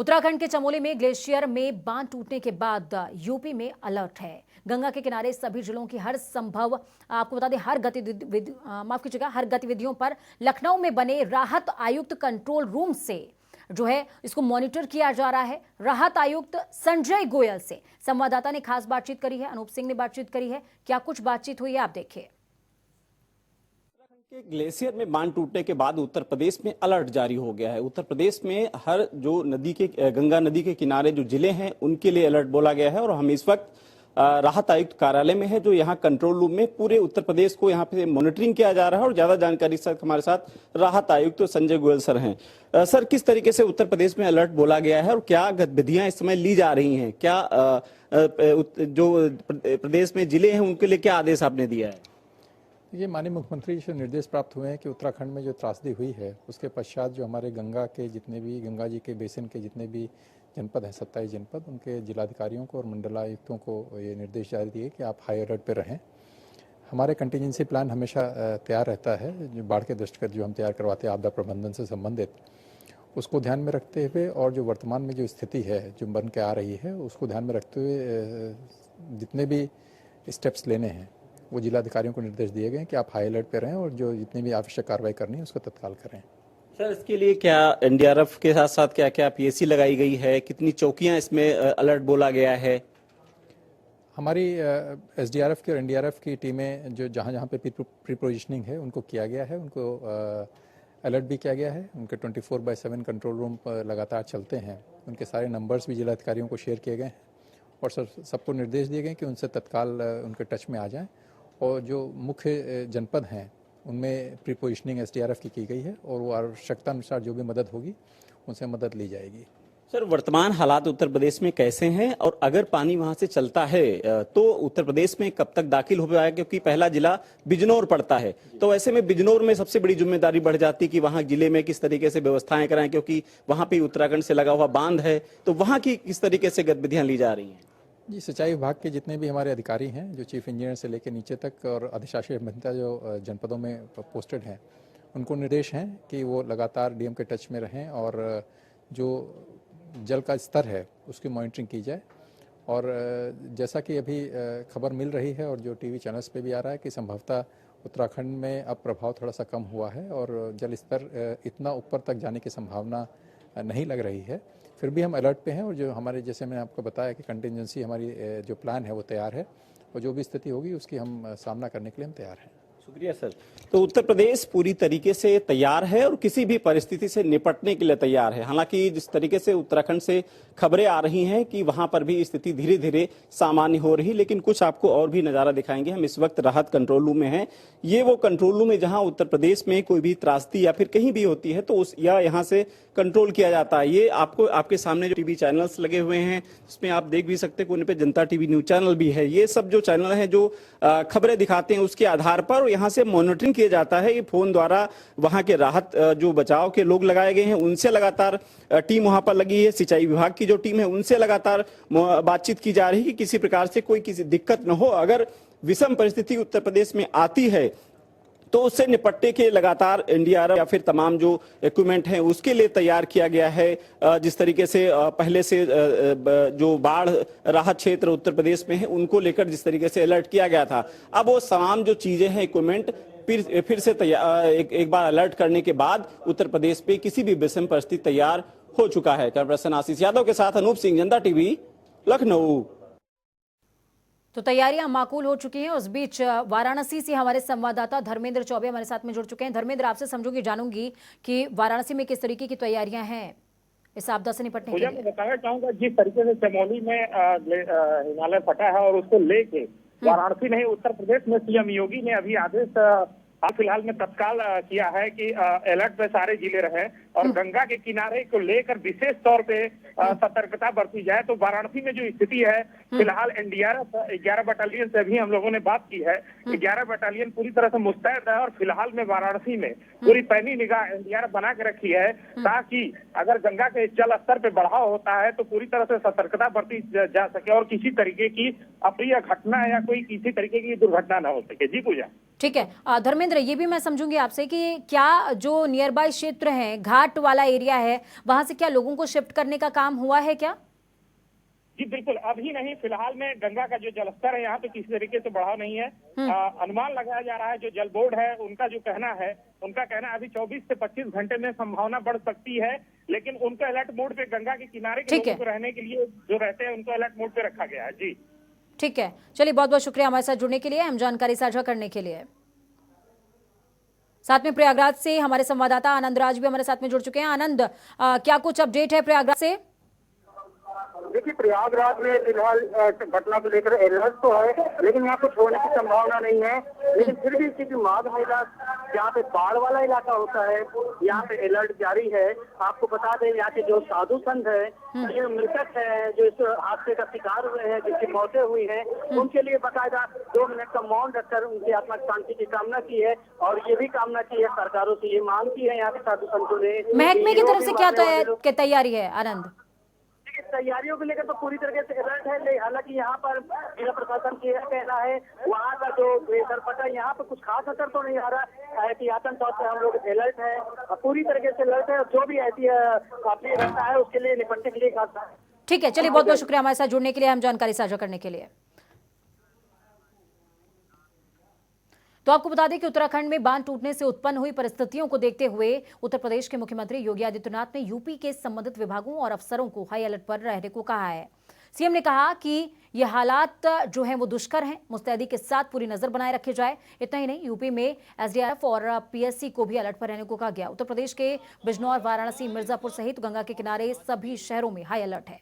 उत्तराखंड के चमोली में ग्लेशियर में बांध टूटने के बाद यूपी में अलर्ट है। गंगा के किनारे सभी जिलों की हर संभव आपको बता दें हर गतिविधियों पर लखनऊ में बने राहत आयुक्त कंट्रोल रूम से जो है इसको मॉनिटर किया जा रहा है। राहत आयुक्त संजय गोयल से संवाददाता ने खास बातचीत करी है, अनूप सिंह ने बातचीत करी है। क्या कुछ बातचीत हुई है, आप देखिए। के ग्लेशियर में बांध टूटने के बाद उत्तर प्रदेश में अलर्ट जारी हो गया है। उत्तर प्रदेश में हर जो गंगा नदी के किनारे जो जिले हैं उनके लिए अलर्ट बोला गया है और हम इस वक्त राहत आयुक्त कार्यालय में है, जो यहाँ कंट्रोल रूम में पूरे उत्तर प्रदेश को यहाँ पे मॉनिटरिंग किया जा रहा है। और ज्यादा जानकारी के साथ हमारे साथ राहत आयुक्त संजय गोयल सर हैं। सर, किस तरीके से उत्तर प्रदेश में अलर्ट बोला गया है और क्या गतिविधियां इस समय ली जा रही हैं? क्या जो प्रदेश में जिले हैं उनके लिए क्या आदेश आपने दिया है? ये माननीय मुख्यमंत्री से निर्देश प्राप्त हुए हैं कि उत्तराखंड में जो त्रासदी हुई है उसके पश्चात जो हमारे गंगा जी के बेसिन के जितने भी जनपद हैं, 27 जनपद, उनके जिलाधिकारियों को और मंडलायुक्तों को ये निर्देश जारी दिए कि आप हाई अलर्ट पर रहें। हमारे कंटिजेंसी प्लान हमेशा तैयार रहता है, जो बाढ़ के दृष्टिगत जो हम तैयार करवाते हैं आपदा प्रबंधन से संबंधित, उसको ध्यान में रखते हुए और जो वर्तमान में जो स्थिति है जो बन के आ रही है उसको ध्यान में रखते हुए जितने भी स्टेप्स लेने हैं वो जिलाधिकारियों को निर्देश दिए गए कि आप हाई अलर्ट पे रहें और जो जितनी भी आवश्यक कार्रवाई करनी है उसको तत्काल करें। सर, इसके लिए क्या एनडीआरएफ के साथ साथ क्या क्या पीएसी लगाई गई है? कितनी चौकियां इसमें अलर्ट बोला गया है? हमारी एसडीआरएफ की और एनडीआरएफ की टीमें जो जहाँ जहाँ पे प्री पोजिशनिंग है उनको किया गया है, उनको अलर्ट भी किया गया है। उनके 24/7 कंट्रोल रूम पर लगातार चलते हैं। उनके सारे नंबर्स भी जिलाधिकारियों को शेयर किए गए हैं और सबको निर्देश दिए गए कि उनसे तत्काल उनके टच में आ जाएं। और जो मुख्य जनपद हैं उनमें प्री पोजिशनिंग एसडीआरएफ की गई है और वो आवश्यकता अनुसार जो भी मदद होगी उनसे मदद ली जाएगी। सर, वर्तमान हालात उत्तर प्रदेश में कैसे हैं और अगर पानी वहां से चलता है तो उत्तर प्रदेश में कब तक दाखिल हो पाएगा? क्योंकि पहला जिला बिजनौर पड़ता है, तो ऐसे में बिजनौर में सबसे बड़ी जिम्मेदारी बढ़ जाती है कि वहां जिले में किस तरीके से व्यवस्थाएं कराएं, क्योंकि वहां पे उत्तराखंड से लगा हुआ बांध है, तो वहां की किस तरीके से गतिविधियां ली जा रही हैं? जी, सिंचाई विभाग के जितने भी हमारे अधिकारी हैं, जो चीफ इंजीनियर से लेकर नीचे तक और अधिशासी अभियंता जो जनपदों में पोस्टेड हैं, उनको निर्देश हैं कि वो लगातार डीएम के टच में रहें और जो जल का स्तर है उसकी मॉनिटरिंग की जाए। और जैसा कि अभी खबर मिल रही है और जो टीवी चैनल्स पे भी आ रहा है कि संभवतः उत्तराखंड में अब प्रभाव थोड़ा सा कम हुआ है और जल स्तर इतना ऊपर तक जाने की संभावना नहीं लग रही है। फिर भी हम अलर्ट पे हैं और जो हमारे, जैसे मैंने आपको बताया कि कंटिजेंसी हमारी जो प्लान है वो तैयार है और जो भी स्थिति होगी उसकी हम सामना करने के लिए हम तैयार हैं। शुक्रिया सर। तो उत्तर प्रदेश पूरी तरीके से तैयार है और किसी भी परिस्थिति से निपटने के लिए तैयार है। हालांकि जिस तरीके से उत्तराखंड से खबरें आ रही हैं कि वहां पर भी स्थिति धीरे धीरे सामान्य हो रही, लेकिन कुछ आपको और भी नजारा दिखाएंगे। हम इस वक्त राहत कंट्रोल रूम में हैं। ये वो कंट्रोल रूम है जहां उत्तर प्रदेश में कोई भी त्रासदी या फिर कहीं भी होती है तो उस या यहाँ से कंट्रोल किया जाता है। ये आपको आपके सामने जो टीवी चैनल्स लगे हुए हैं उसमें आप देख भी सकते हैं, उन पे जनता टीवी न्यूज चैनल भी है। ये सब जो चैनल हैं जो खबरें दिखाते हैं उसके आधार पर यहाँ से मॉनिटरिंग किया जाता है। ये फोन द्वारा वहाँ के राहत जो बचाव के लोग लगाए गए हैं उनसे लगातार टीम वहाँ पर लगी है। सिंचाई विभाग की जो टीम है उनसे लगातार बातचीत की जा रही है कि किसी प्रकार से कोई किसी दिक्कत न हो। अगर विषम परिस्थिति उत्तर प्रदेश में आती है तो उससे निपटने के लगातार एनडीआरएफ या फिर तमाम जो इक्विपमेंट हैं उसके लिए तैयार किया गया है। जिस तरीके से पहले से जो बाढ़ राहत क्षेत्र उत्तर प्रदेश में है उनको लेकर जिस तरीके से अलर्ट किया गया था, अब वो तमाम जो चीजें हैं इक्विपमेंट फिर से तैयार एक बार अलर्ट करने के बाद उत्तर प्रदेश पे किसी भी विषम परिस्थिति तैयार हो चुका है। कैमरापर्सन आशीष यादव के साथ अनूप सिंह, जनता टीवी, लखनऊ। तो तैयारियां माकूल हो चुकी हैं। उस बीच वाराणसी से हमारे संवाददाता धर्मेंद्र चौबे हमारे साथ में जुड़ चुके हैं। धर्मेंद्र, आपसे समझूंगी, जानूंगी कि वाराणसी में किस तरीके की तैयारियां हैं इस आपदा से निपटने के लिए। मैं बताना चाहूंगा जिस तरीके से चमोली में हिमालय फटा है और उसको लेके वाराणसी नहीं उत्तर प्रदेश में सीएम योगी ने अभी आदेश हाल फिलहाल में तत्काल किया है कि अलर्ट पे सारे जिले रहे और गंगा के किनारे को लेकर विशेष तौर पे सतर्कता बरती जाए। तो वाराणसी में जो स्थिति है फिलहाल एनडीआरएफ 11 बटालियन से भी हम लोगों ने बात की है। 11 बटालियन पूरी तरह से मुस्तैद है और फिलहाल में वाराणसी में पूरी पैनी निगाह एनडीआरएफ बना के रखी है ताकि अगर गंगा के जल स्तर पे बढ़ाव होता है तो पूरी तरह से सतर्कता बरती जा सके और किसी तरीके की अप्रिय घटना या कोई किसी तरीके की दुर्घटना न हो सके। जी पूजा। ठीक है धर्मेंद्र, ये भी मैं समझूंगी आपसे कि क्या जो नियर बाय क्षेत्र हैं, घाट घाट वाला एरिया है, वहां से क्या लोगों को शिफ्ट करने का काम हुआ है क्या? जी बिल्कुल, अभी नहीं। फिलहाल में गंगा का जो जलस्तर है यहाँ पे किसी तरीके से बढ़ा नहीं है। अनुमान लगाया जा रहा है, जो जल बोर्ड है उनका जो कहना है, अभी 24 से 25 घंटे में संभावना बढ़ सकती है, लेकिन उनको अलर्ट मोड पे, गंगा के किनारे के लोगों को रहने के लिए जो रहते हैं उनको अलर्ट मोड पे रखा गया है। जी ठीक है, चलिए बहुत बहुत शुक्रिया हमारे साथ जुड़ने के लिए, हम जानकारी साझा करने के लिए। साथ में प्रयागराज से हमारे संवाददाता आनंद राज भी हमारे साथ में जुड़ चुके हैं। आनंद, क्या कुछ अपडेट है प्रयागराज से? देखिए, प्रयागराज में फिलहाल घटना को लेकर अलर्ट तो है, लेकिन यहाँ कुछ होने की संभावना नहीं है। लेकिन फिर भी क्योंकि माघ मेला यहाँ पे बाढ़ वाला इलाका होता है, यहाँ पे अलर्ट जारी है। आपको बता दें, यहाँ के जो साधु संत है, जो मृतक है, जो इस हादसे का शिकार हुए हैं, जिनकी मौतें हुई हैं, उनके लिए बाकायदा 2 मिनट का मौन रखकर उनकी आत्मा शांति की कामना की है। और ये भी कामना की है, सरकारों से ये मांग की है यहाँ के साधु संतों ने। महकमे की तरफ से क्या तैयारी है आनंद? तैयारियों को लेकर तो पूरी तरीके से अलर्ट है। हालांकि यहाँ पर जिला प्रशासन की यह कहना है, वहाँ का जो सरपटा, यहाँ पर कुछ खास असर तो नहीं आ रहा। एहतियातन तौर पर हम लोग अलर्ट है, पूरी तरीके से अलर्ट है। जो भी ऐसी अपनी व्यवस्था है उसके लिए निपटने के लिए खास। ठीक है, चलिए बहुत बहुत शुक्रिया हमारे साथ जुड़ने के लिए, हम जानकारी साझा करने के लिए। तो आपको बता दें कि उत्तराखंड में बांध टूटने से उत्पन्न हुई परिस्थितियों को देखते हुए उत्तर प्रदेश के मुख्यमंत्री योगी आदित्यनाथ ने यूपी के संबंधित विभागों और अफसरों को हाई अलर्ट पर रहने को कहा है। सीएम ने कहा कि ये हालात जो हैं वो दुष्कर हैं, मुस्तैदी के साथ पूरी नजर बनाए रखे जाए। इतना ही नहीं, यूपी में एसडीआरएफ और पीएससी को भी अलर्ट पर रहने को कहा गया। उत्तर प्रदेश के बिजनौर, वाराणसी, मिर्जापुर सहित गंगा के किनारे सभी शहरों में हाई अलर्ट है।